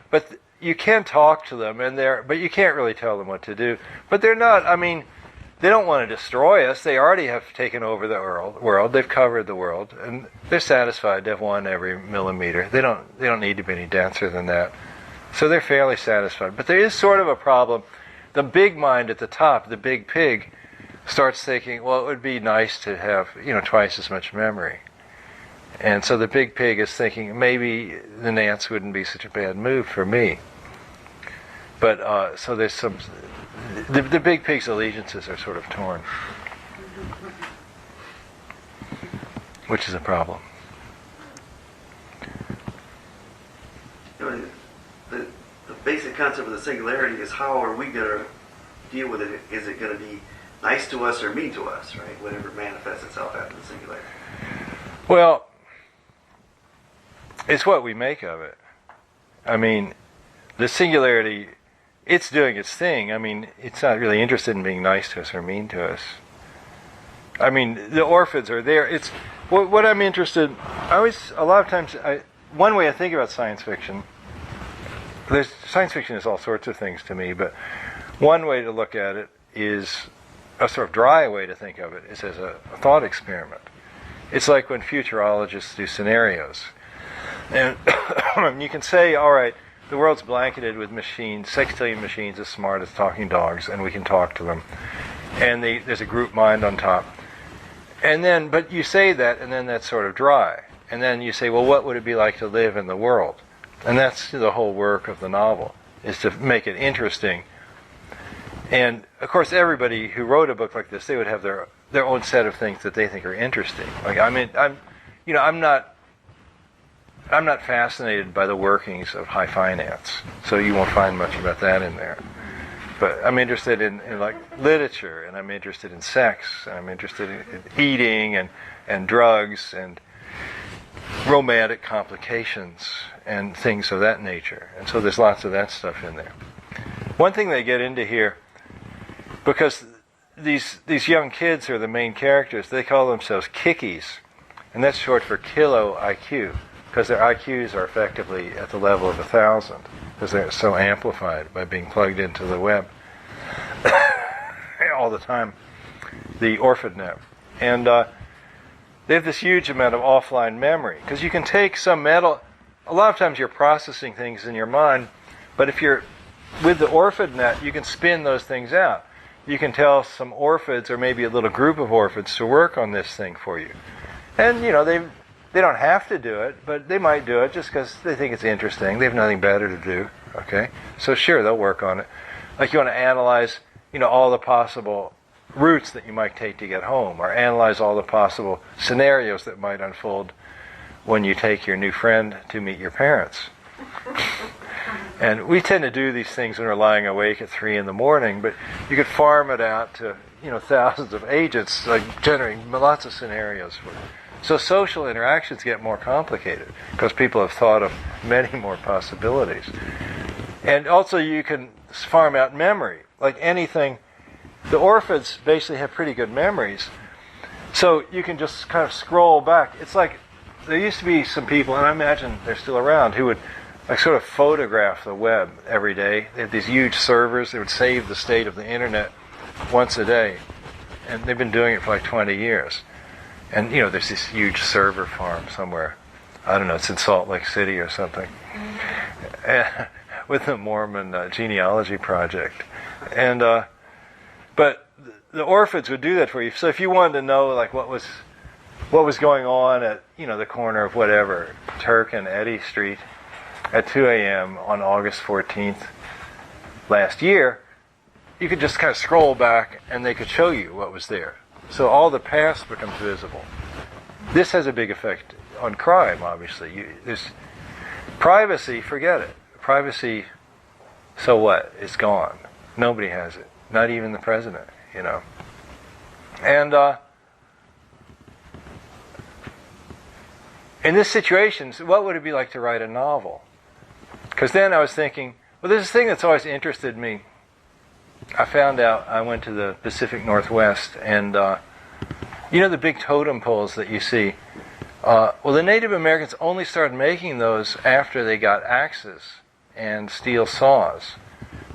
But you can talk to them, but you can't really tell them what to do. But they're not. I mean, they don't want to destroy us. They already have taken over the world. They've covered the world, and they're satisfied to have won every millimeter. They don't need to be any denser than that. So they're fairly satisfied. But there is sort of a problem. The big mind at the top, the Big Pig, starts thinking, well, it would be nice to have, twice as much memory. And so the Big Pig is thinking, maybe the gnats wouldn't be such a bad move for me. But, so there's some... The Big Pig's allegiances are sort of torn. Which is a problem. The basic concept of the singularity is, how are we going to deal with it? Is it going to be nice to us or mean to us, right? Whatever manifests itself after the singularity. Well, it's what we make of it. I mean, the singularity, it's doing its thing. I mean, it's not really interested in being nice to us or mean to us. I mean, the orphids are there. It's what I'm interested. A lot of times, one way I think about science fiction. Science fiction is all sorts of things to me, but one way to look at it is a sort of dry way to think of it is as a thought experiment. It's like when futurologists do scenarios. And you can say, all right, the world's blanketed with machines, sextillion machines as smart as talking dogs, and we can talk to them. And there's a group mind on top. But you say that, and then that's sort of dry. And then you say, well, what would it be like to live in the world? And that's the whole work of the novel, is to make it interesting. And of course, everybody who wrote a book like this, they would have their own set of things that they think are interesting. Like, I mean, I'm not fascinated by the workings of high finance, so you won't find much about that in there. But I'm interested in like literature, and I'm interested in sex, and I'm interested in eating and drugs and romantic complications and things of that nature. And so there's lots of that stuff in there. One thing they get into here, because these young kids are the main characters, they call themselves kickies, and that's short for kilo IQ, because their IQs are effectively at the level of 1,000, because they're so amplified by being plugged into the web all the time, the OrphanNet. And they have this huge amount of offline memory, because you can take some metal. A lot of times you're processing things in your mind, but if you're with the OrphanNet, you can spin those things out. You can tell some orphids, or maybe a little group of orphids, to work on this thing for you. And, they don't have to do it, but they might do it just because they think it's interesting. They have nothing better to do, okay? So sure, they'll work on it. Like you want to analyze, all the possible routes that you might take to get home, or analyze all the possible scenarios that might unfold when you take your new friend to meet your parents. And we tend to do these things when we're lying awake at 3 a.m, but you could farm it out to, thousands of agents, like generating lots of scenarios for it. So social interactions get more complicated because people have thought of many more possibilities. And also you can farm out memory. Like anything, the orphids basically have pretty good memories. So you can just kind of scroll back. It's like there used to be some people, and I imagine they're still around, who would like sort of photograph the web every day. They had these huge servers. They would save the state of the internet once a day. And they've been doing it for like 20 years. And, there's this huge server farm somewhere. I don't know, it's in Salt Lake City or something. With the Mormon genealogy project. And, but the orphids would do that for you. So if you wanted to know, like, what was going on at, the corner of whatever, Turk and Eddy Street at 2 a.m. on August 14th last year, you could just kind of scroll back and they could show you what was there. So all the past becomes visible. This has a big effect on crime, obviously. There's privacy, forget it. Privacy, so what? It's gone. Nobody has it. Not even the president, And in this situation, what would it be like to write a novel? Because then I was thinking, well, there's this thing that's always interested me. I found out, I went to the Pacific Northwest, and the big totem poles that you see? Well, the Native Americans only started making those after they got axes and steel saws.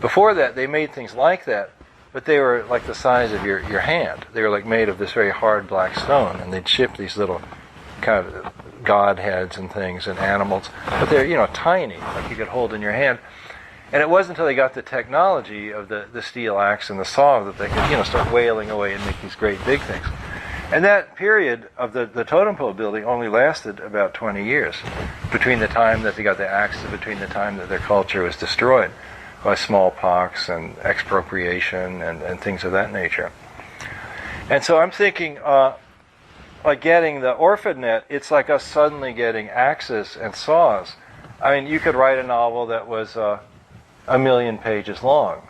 Before that, they made things like that, but they were like the size of your hand. They were like made of this very hard black stone, and they'd ship these little kind of godheads and things and animals, but they're, tiny, like you could hold in your hand. And it wasn't until they got the technology of the steel axe and the saw that they could, start whaling away and make these great big things. And that period of the totem pole building only lasted about 20 years, between the time that they got the axe and between the time that their culture was destroyed by smallpox and expropriation and things of that nature. And so I'm thinking, like getting the OrphanNet, it's like us suddenly getting axes and saws. I mean, you could write a novel that was 1 million pages long,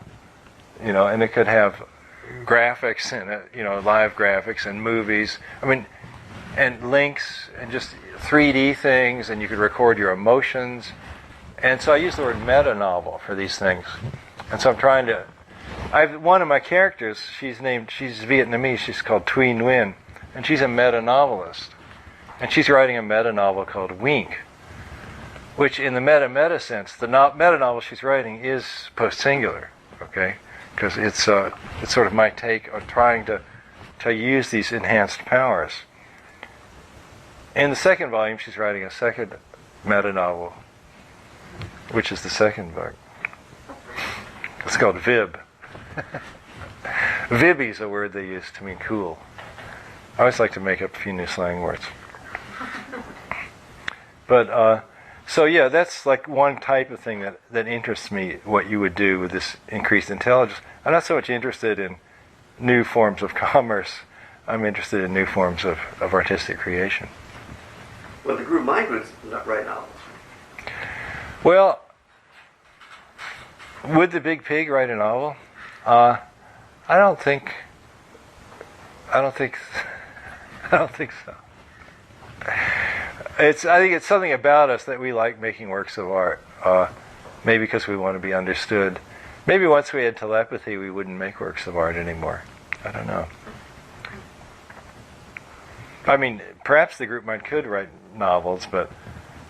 and it could have graphics in it, live graphics and movies. I mean, and links and just 3D things, and you could record your emotions. And so I use the word meta novel for these things. And so I'm trying to one of my characters, she's Vietnamese, she's called Thuy Nguyen, and she's a meta-novelist. And she's writing a meta-novel called Wink, which in the meta-meta sense, the meta-novel she's writing is post-singular, okay? Because it's sort of my take on trying to use these enhanced powers. In the second volume, she's writing a second meta-novel, which is the second book. It's called Vib. Vibby's a word they use to mean cool. I always like to make up a few new slang words. But, so yeah, that's like one type of thing that interests me, what you would do with this increased intelligence. I'm not so much interested in new forms of commerce. I'm interested in new forms of artistic creation. Well, the group mind would write novels. Well, would the Big Pig write a novel? I don't think so. I think it's something about us that we like making works of art. Maybe because we want to be understood. Maybe once we had telepathy, we wouldn't make works of art anymore. I don't know. I mean, perhaps the group mind could write novels, but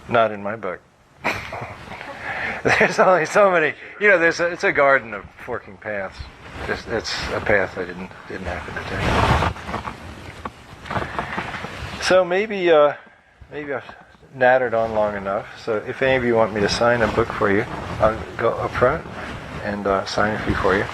not in my book. There's only so many. It's a garden of forking paths. It's a path I didn't happen to take. So maybe I've nattered on long enough. So if any of you want me to sign a book for you, I'll go up front and sign a few for you.